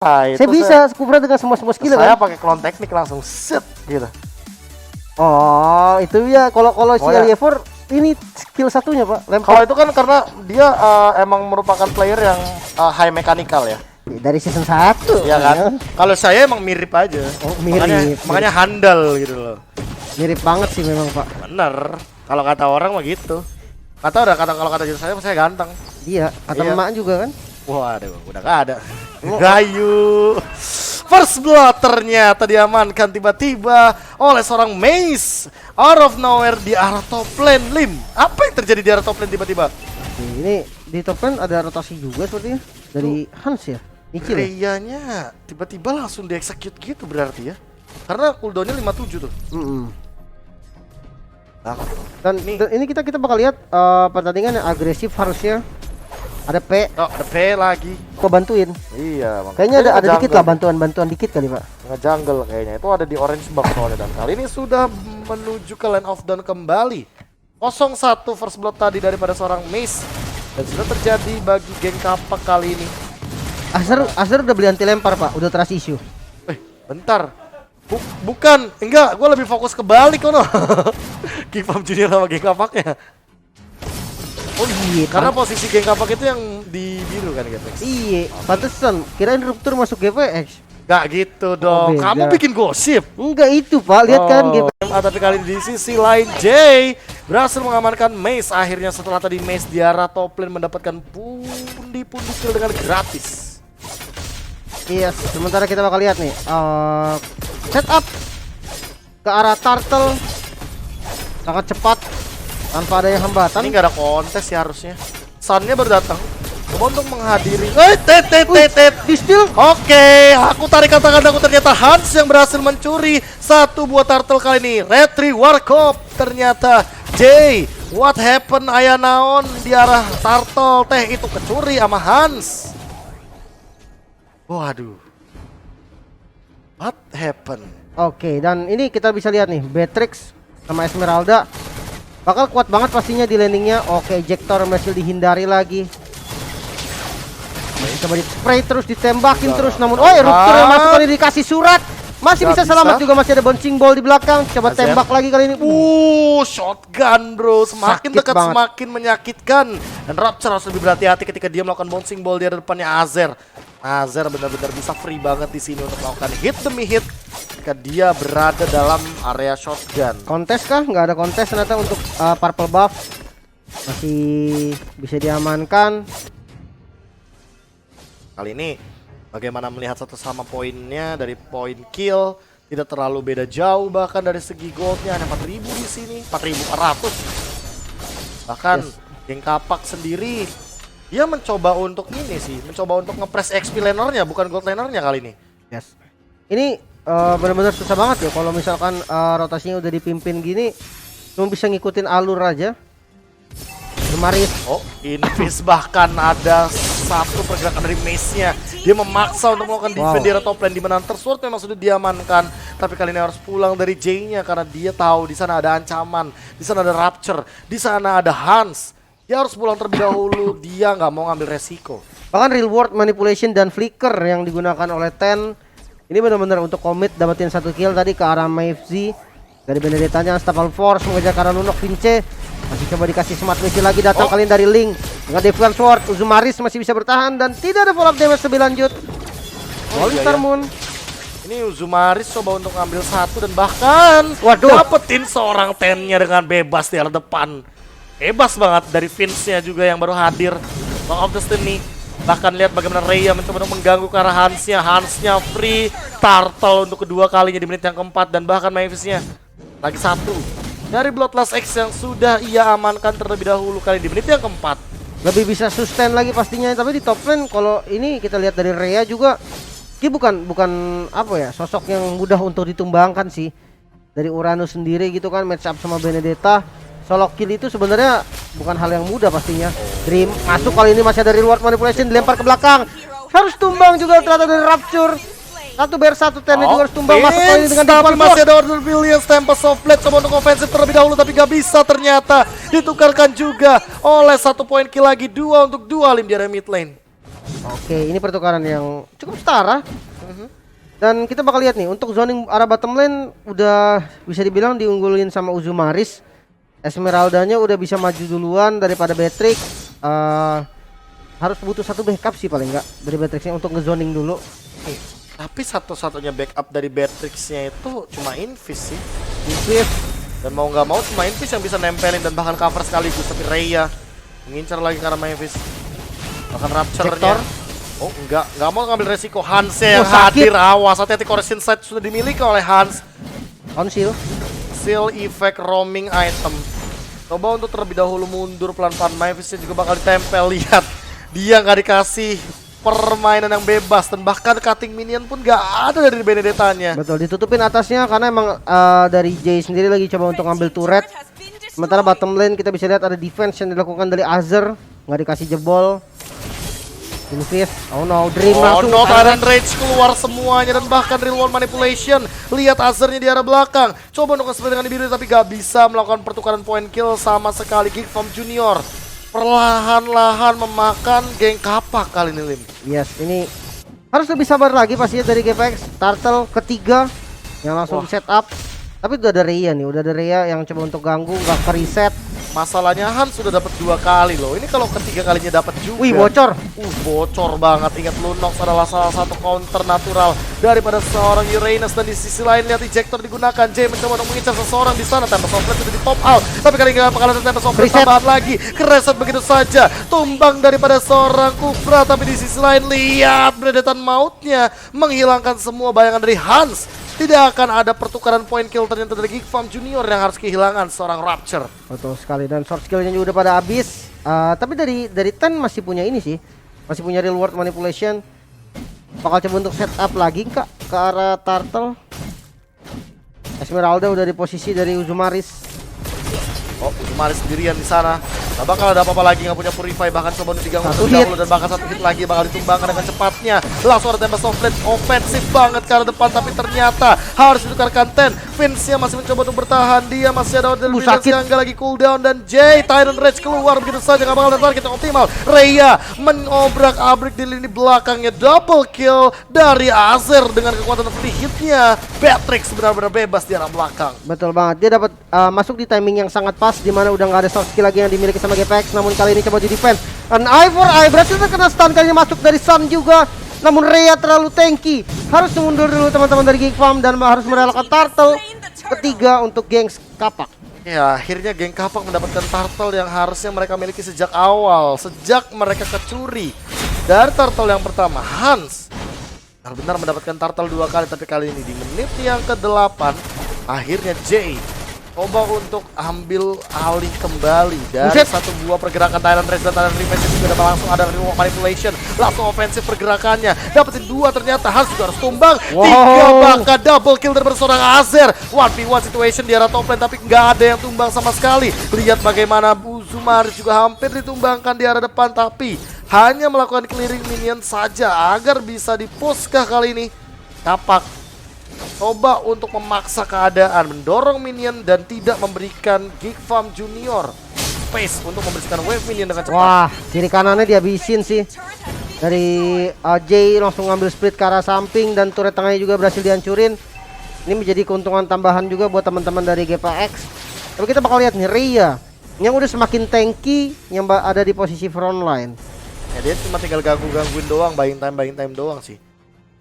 Saya bisa Kubra dengan semua skill saya kan? pakai klon teknik langsung set gitu. Oh, itu ya kalau si Alievor ini skill satunya, Pak. Lempar. Kalau itu kan karena dia emang merupakan player yang high mechanical ya. Dari season 1. Iya kan? Kalau saya emang mirip aja. Oh, mirip. Makanya handal gitu loh. Mirip banget sih memang, Pak. Bener. Kalau kata orang mah gitu. Kalau kata saya ganteng. Iya, kata emak juga kan? Waduh, udah gak ada. Gayu. First blood ternyata diamankan tiba-tiba oleh seorang Mace out of nowhere di arah top lane. Lim, apa yang terjadi di arah top lane tiba-tiba? Ini di top lane ada rotasi juga sepertinya dari Hans ya. Ichil ya? Reyanya tiba-tiba langsung di-execute gitu berarti ya. Karena cooldownnya 57 tuh. Nah, dan ini kita bakal lihat pertandingan yang agresif harusnya. Ada P. Oh, ada P lagi. Kok bantuin? Iya, Bang. Kayaknya ada dikit lah bantuan dikit kali, Pak. Nge-jungle kayaknya. Itu ada di orange buff soalnya, dan kali ini sudah menuju ke Land of Dawn kembali. 0-1 first blood tadi daripada seorang Mace. Dan sudah terjadi bagi geng kapak kali ini. Azer udah beli anti lempar, Pak. Udah trust issue. Bentar. Bukan, enggak, gue lebih fokus ke balik kono. Kifam Junior sama geng kapaknya. Oh iya, karena posisi geng kapak itu yang di biru kan GPX. Iya, pantesan. Kirain Ruptur masuk GPX. Gak gitu dong. Kamu bikin gosip. Enggak itu, Pak. Lihat kan GPX. Tapi kali di sisi lain Jay berhasil mengamankan Mace. Akhirnya setelah tadi Mace di arah top lane mendapatkan pundi-pundi kill dengan gratis. Iya, sementara kita bakal lihat nih setup ke arah turtle sangat cepat tanpa ada yang hambatan. Ini gak ada kontes ya harusnya. Sunnya baru datang untuk menghadiri. Di steal. Oke, aku tarik kata-kataku, ternyata Hans yang berhasil mencuri satu buah turtle kali ini. Retri Warkop ternyata Jay. What happened ayah naon di arah turtle teh itu kecuri sama Hans. Waduh. What happened? Oke, dan ini kita bisa lihat nih Beatrix sama Esmeralda bakal kuat banget pastinya di landingnya. Oke, Ejector berhasil dihindari lagi. Coba di spray terus, ditembakin terus, namun Ruptur yang masuk kali dikasih surat. Masih bisa selamat juga, masih ada bouncing ball di belakang. Coba tembak lagi kali ini. Shotgun bro, semakin sakit dekat banget. semakin menyakitkan. Dan Rapture harus lebih berhati-hati ketika dia melakukan bouncing ball di depannya Azer. Azer benar-benar bisa free banget di sini untuk melakukan hit demi hit ketika dia berada dalam area shotgun. Kontes kah? Nggak ada kontes ternyata untuk purple buff. Masih bisa diamankan. Kali ini bagaimana melihat satu sama poinnya dari poin kill tidak terlalu beda jauh, bahkan dari segi goldnya ada 4000 di sini, 4400. Bahkan geng kapak sendiri dia mencoba untuk ini sih, mencoba untuk ngepress XP lanernya bukan gold lanernya kali ini. Yes. Ini benar-benar susah banget ya kalau misalkan rotasinya udah dipimpin gini, cuma bisa ngikutin alur aja. Maris. Oh, Invis bahkan ada satu pergerakan dari Mace-nya. Dia memaksa untuk melakukan defense di area top lane, di mana Tersword memang sudah diamankan, tapi kali ini harus pulang dari J-nya karena dia tahu di sana ada ancaman, di sana ada Rapture, di sana ada Hans. Dia harus pulang terlebih dahulu, dia nggak mau ngambil resiko. Bahkan real world manipulation dan flicker yang digunakan oleh Ten ini benar-benar untuk komit dapetin satu kill tadi ke arah Maeve. Dari Benedetta-nya Unstoppable Force mengejar ke arah Lunok Vince. Masih coba dikasih smart missile lagi datang kali ini dari Link. Dengan Defiant Sword, Uzumaris masih bisa bertahan dan tidak ada follow up damage lebih lanjut. Monster Moon. Ini Uzumaris coba untuk ngambil satu dan bahkan dapetin seorang Ten-nya dengan bebas di arah depan. Bebas banget dari Vince-nya juga yang baru hadir. Song of Destiny. Bahkan lihat bagaimana Rhea mencoba untuk mengganggu ke arah Hans-nya. Hans-nya free. Turtle untuk kedua kalinya di menit yang keempat. Dan bahkan Mavis-nya lagi satu dari Bloodlust X yang sudah ia amankan terlebih dahulu kali di menit yang keempat. Lebih bisa sustain lagi pastinya. Tapi di top lane kalau ini kita lihat dari Rhea juga, dia bukan apa ya, sosok yang mudah untuk ditumbangkan sih. Dari Uranus sendiri gitu kan, match up sama Benedetta. Solo kill itu sebenarnya bukan hal yang mudah pastinya. Dream masuk kali ini, masih ada reward manipulation, dilempar ke belakang. Harus tumbang juga ternyata dari Rapture. Satu ber satu Ten juga harus tumbang, masuk kali ini dengan tapi masih ada Order Billions. Tempest of Blade coba untuk offensive terlebih dahulu tapi gak bisa, ternyata ditukarkan juga oleh satu poin kill lagi, 2 untuk 2 Lim di area mid lane. Oke, ini pertukaran yang cukup setara. Dan kita bakal lihat nih untuk zoning arah bottom lane udah bisa dibilang diunggulin sama Uzumaris. Esmeraldanya udah bisa maju duluan daripada Beatrix. Harus butuh satu backup sih paling enggak dari Beatrixnya untuk ngezoning dulu. Tapi satu-satunya backup dari Beatrixnya itu cuma Invis sih. Invis. Dan mau nggak mau cuma Invis yang bisa nempelin dan bahkan cover sekaligus. Tapi Rhea mengincar lagi karena Invis. Bahkan Rapture-nya. Oh nggak mau ngambil resiko. Hans yang hadir, awas hati-hati, Corrosion Sight sudah dimiliki oleh Hans. On seal. Seal effect roaming item. Coba untuk terlebih dahulu mundur pelan-pelan. Mavisnya juga bakal ditempel, lihat. Dia nggak dikasih permainan yang bebas dan bahkan cutting minion pun nggak ada dari Benedetta-nya. Betul, ditutupin atasnya karena emang dari Jay sendiri lagi coba untuk ngambil turret. Sementara bottom lane kita bisa lihat ada defense yang dilakukan dari Azir, nggak dikasih jebol. Invis, oh no, Dream langsung. Oh no, Tyrant Rage keluar semuanya dan bahkan Real World Manipulation. Lihat Azirnya di arah belakang. Coba untuk nge-split dengan biru tapi gak bisa melakukan pertukaran point kill sama sekali. Geekfarm Junior perlahan-lahan memakan geng kapak kali ini, Lim. Yes, ini harus lebih sabar lagi pastinya dari GPX. Turtle ketiga yang langsung set up. Tapi udah ada Rhea nih, udah ada Rhea yang coba untuk ganggu, gak ke reset. Masalahnya Hans sudah dapat 2 kali loh. Ini kalau ketiga kalinya dapat juga. Wih, bocor. Bocor banget. Ingat Lunox adalah salah satu counter natural daripada seorang Uranus, dan di sisi lain lihat ejector digunakan. Jay mencoba untuk mengincar seseorang di sana. Tempest of Blade sudah di top out. Tapi kali ini bakalan ada Tempest of Blade tambahan lagi. Kereset begitu saja. Tumbang daripada seorang Kufra. Tapi di sisi lain lihat Benedetta mautnya menghilangkan semua bayangan dari Hans. Tidak akan ada pertukaran point kill ternyata dari Geekfarm Junior yang harus kehilangan seorang Rapture. Betul sekali, dan short skillnya juga udah pada habis. Tapi dari Ten masih punya ini sih, masih punya Real World Manipulation. Bakal coba untuk setup lagi kak ke arah Turtle. Esmeralda udah di posisi dari Uzumaris. Oh, Uzumaris sendirian di sana. Nah, bakal ada apa-apa lagi, nggak punya Purify, bahkan coba untuk diganggu Satu terlebih dahulu dan bahkan satu hit lagi bakal ditumbangkan dengan cepatnya. Langsung ada Tempest of Blade, ofensif banget ke arah depan, tapi ternyata harus ditukarkan Ten. Vince-nya masih mencoba untuk bertahan, dia masih ada order yang lagi cooldown, dan Jay Tyrant Rage keluar begitu saja, nggak bakal ada target yang optimal. Rhea menobrak-abrik di lini belakangnya, double kill dari Azir dengan kekuatan free hit-nya. Beatrix benar-benar bebas di arah belakang. Betul banget, dia dapat masuk di timing yang sangat pas, di mana udah nggak ada soft skill lagi yang dimiliki sama GPX. Namun kali ini coba di defense, dan eye for eye berhasil terkena stun, kali ini masuk dari Sun juga. Namun Rhea terlalu tanky, harus mundur dulu teman-teman dari Geekfarm dan harus merelakan Turtle ketiga untuk geng kapak. Ya, akhirnya geng kapak mendapatkan Turtle yang harusnya mereka miliki sejak awal, sejak mereka kecuri dari Turtle yang pertama. Hans benar-benar mendapatkan Turtle 2 kali, tapi kali ini di menit yang ke-8 akhirnya Jay coba untuk ambil alih kembali dari satu buah pergerakan Tyrant Rage dan Tyrant Revenge juga dapat langsung ada Real Manipulation, langsung ofensif pergerakannya, dapetin 2 ternyata. Hans juga harus tumbang. 3 bahkan double kill dari seorang Azir. 1v1 situation di arah top lane tapi nggak ada yang tumbang sama sekali. Lihat bagaimana Uzumaris juga hampir ditumbangkan di arah depan, tapi hanya melakukan clearing minion saja agar bisa dipuskah kali ini. Kapak coba untuk memaksa keadaan, mendorong minion dan tidak memberikan Geekfarm Junior space untuk membersihkan wave minion dengan cepat. Wah, kiri kanannya dihabisin sih. Dari Jay langsung ngambil split ke arah samping dan turret tengahnya juga berhasil dihancurin. Ini menjadi keuntungan tambahan juga buat teman-teman dari GPX. Tapi kita bakal lihat nih Rhea yang udah semakin tanky, yang ada di posisi front line. Ya dia cuma tinggal gangguin doang, buying time doang sih.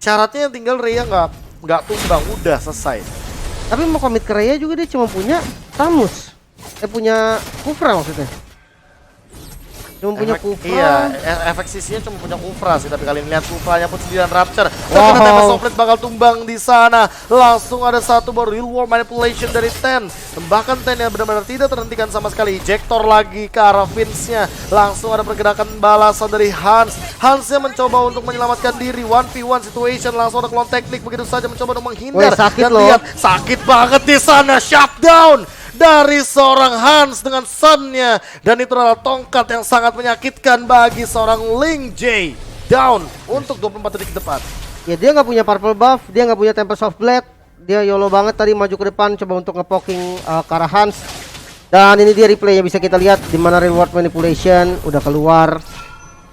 Syaratnya tinggal Rhea nggak tumbang, udah selesai. Tapi mau komit ke Rhea juga dia cuma punya Tamus. Punya Kufra maksudnya. Cuma punya Kufra. Iya, efek sisinya cuma punya Kufra sih, tapi kali ini lihat Kufranya pun sendirian Rapture. Terkena Tempest of Blade bakal tumbang di sana. Langsung ada satu baru Real World Manipulation dari Ten. Bahkan Ten yang benar-benar tidak terhentikan sama sekali. Ejector lagi ke arah Vince-nya. Langsung ada pergerakan balasan dari Hans. Hans-nya mencoba untuk menyelamatkan diri. 1v1 situation, langsung ada clone teknik begitu saja mencoba untuk menghindar. Dan lihat sakit banget di sana, shutdown dari seorang Hans dengan Sun-nya, dan itu adalah tongkat yang sangat menyakitkan bagi seorang Ling J. Down untuk 24 detik ke depan. Ya dia nggak punya purple buff, dia nggak punya Tempest of Blade, dia YOLO banget tadi maju ke depan coba untuk ngepoking ke arah Hans. Dan ini dia replaynya bisa kita lihat di mana Reward Manipulation udah keluar.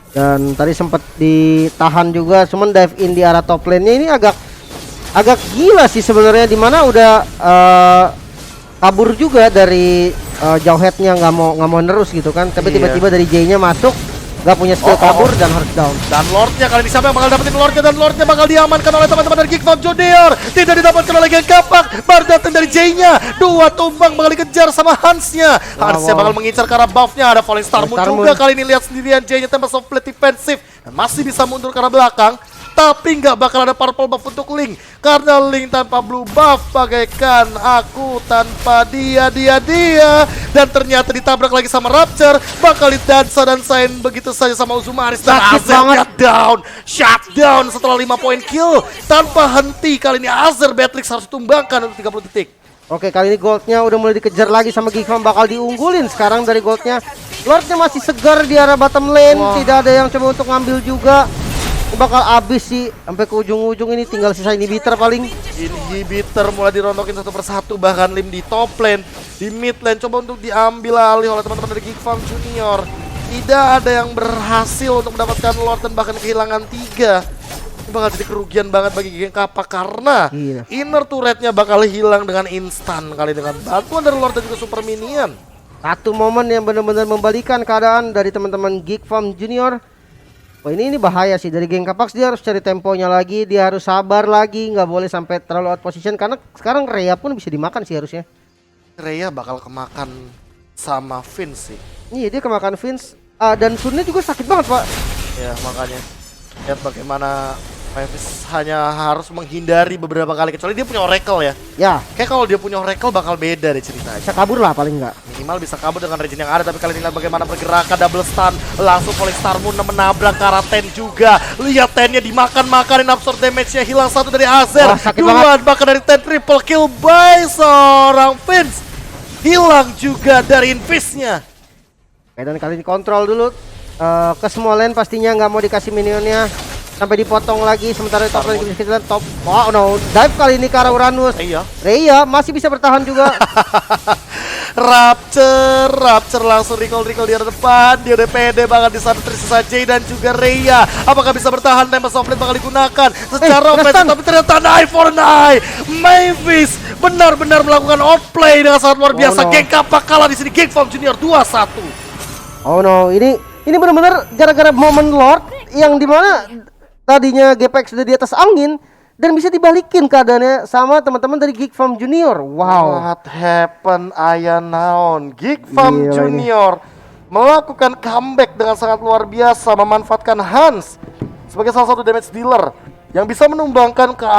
Dan tadi sempat ditahan juga, cuman dive in di arah top lane-nya ini agak gila sih sebenarnya, dimana udah kabur juga dari jauh headnya, nggak mau nerus gitu kan, tapi Iya. tiba-tiba dari J-nya masuk, nggak punya skill kabur dan harus down. Dan Lordnya kali ini siapa yang bakal dapetin Lordnya, dan Lordnya bakal diamankan oleh teman-teman dari Geek Farm Junior. Tidak didapatkan oleh Geng Kapak, baru datang dari J-nya. Dua tumbang bakal dikejar sama Hansnya. Hansnya bakal mengincar ke arah buff-nya, ada Falling Star Moon juga kali ini, lihat sendirian J-nya Tempest of Plate defensif dan masih bisa mundur ke arah belakang. Tapi nggak bakal ada purple buff untuk Link, karena Link tanpa blue buff bagaikan aku tanpa dia. Dan ternyata ditabrak lagi sama Rapture, bakal dansain begitu saja sama Uzumaris, dan Sakit Azer banget. shutdown setelah 5 poin kill tanpa henti. Kali ini Azer Beatrix harus ditumbangkan untuk 30 detik. Oke, kali ini goldnya udah mulai dikejar lagi sama Geek Farm, bakal diunggulin sekarang dari goldnya. Lordnya masih segar di arah bottom lane, tidak ada yang coba untuk ngambil juga. Bakal abis sih sampai ke ujung-ujung, ini tinggal sisa inhibitor paling. Inhibitor mulai dirontokin satu persatu, bahkan Lim di top lane, di mid lane coba untuk diambil alih oleh teman-teman dari Geek Farm Junior. Tidak ada yang berhasil untuk mendapatkan Lord dan bahkan kehilangan 3. Ini bakal jadi kerugian banget bagi Geng Kapak karena Iya. inner turretnya bakal hilang dengan instan kali dengan bantuan dari Lord dan juga Super Minion. Satu momen yang benar-benar membalikan keadaan dari teman-teman Geek Farm Junior. Wah, ini bahaya sih dari Geng Kapak, dia harus cari temponya lagi, dia harus sabar lagi, nggak boleh sampai terlalu out position karena sekarang Rhea pun bisa dimakan sih harusnya. Rhea bakal kemakan sama Vince sih. Iya, dia kemakan Vince, dan Sunnya juga sakit banget, Pak. Ya makanya lihat bagaimana Mavis hanya harus menghindari beberapa kali, kecuali dia punya Oracle ya. Ya, Kayak kalau dia punya Oracle bakal beda deh ceritanya. bisa kabur lah paling nggak. Minimal bisa kabur dengan regen yang ada, tapi kali ini lihat bagaimana pergerakan double stun. Langsung Falling Star Moon menabrak ke arah Ten juga. Lihat Tennya dimakan-makanin, absorb damage-nya hilang satu dari Azer. Wah, sakit Duluan bahkan dari Ten, triple kill by seorang Vince. Hilang juga dari Invis-nya. Oke, dan kali ini kontrol dulu ke semua lane, pastinya nggak mau dikasih minionnya sampai dipotong lagi, sementara top lane kita top. Wow, no, dive kali ini ke arah Uranus. Iya. Rhea masih bisa bertahan juga. Rapture langsung recall di arah depan. Dia udah pede banget di sana, tersisa Jay dan juga Rhea. Apakah bisa bertahan? Tempest of Plate bakal digunakan secara ofensif, tapi ternyata eye for an eye. Mavis benar-benar melakukan outplay dengan sangat luar biasa. no. Geng Kapak kalah di sini. Geek Farm Junior 2-1. Oh no, ini benar-benar gara-gara momen Lord yang dimana tadinya GPX sudah di atas angin dan bisa dibalikin keadaannya sama teman-teman dari Geek Farm Junior. Wow. What happened Aya Naon? Geek Farm Gila ini. Junior melakukan comeback dengan sangat luar biasa, memanfaatkan Hans sebagai salah satu damage dealer yang bisa menumbangkan ke